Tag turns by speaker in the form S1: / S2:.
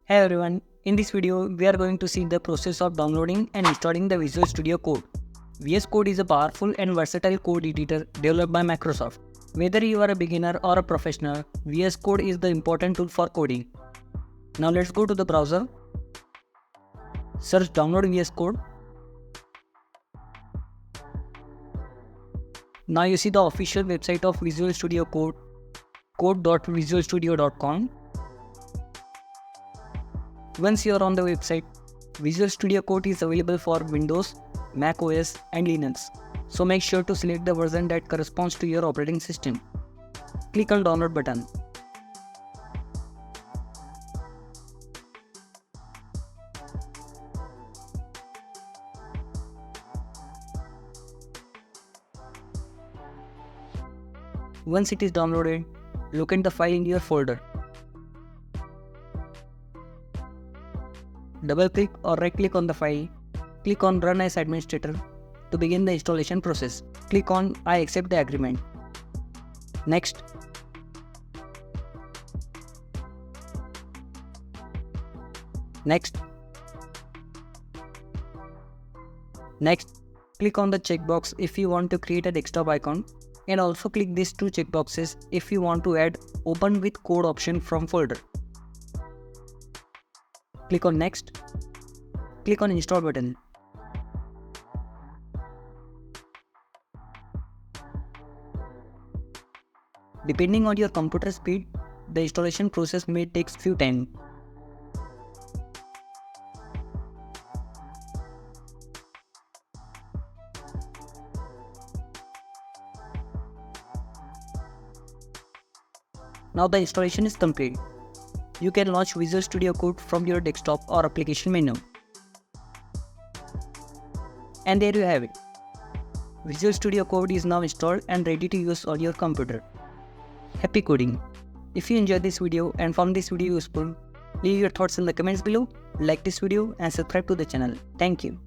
S1: Hey everyone, in this video we are going to see the process of downloading and installing the Visual Studio Code. VS Code is a powerful and versatile code editor developed by Microsoft. Whether you are a beginner or a professional, VS Code is the important tool for coding. Now let's go to the browser, search download VS Code. Now you see the official website of Visual Studio Code, code.visualstudio.com. Once you are on the website, Visual Studio Code is available for Windows, Mac OS and Linux. So make sure to select the version that corresponds to your operating system. Click on download button. Once it is downloaded, locate the file in your folder. Double click or right click on the file. Click on Run as Administrator to begin the installation process. Click on I accept the agreement. Next. Next. Next. Click on the checkbox if you want to create a desktop icon, and also click these two checkboxes if you want to add Open with Code option from folder. Click on Next. Click on Install button. Depending on your computer speed, the installation process may take few time. Now the installation is complete. You can launch Visual Studio Code from your desktop or application menu. And there you have it. Visual Studio Code is now installed and ready to use on your computer. Happy coding! If you enjoyed this video and found this video useful, leave your thoughts in the comments below, like this video and subscribe to the channel. Thank you.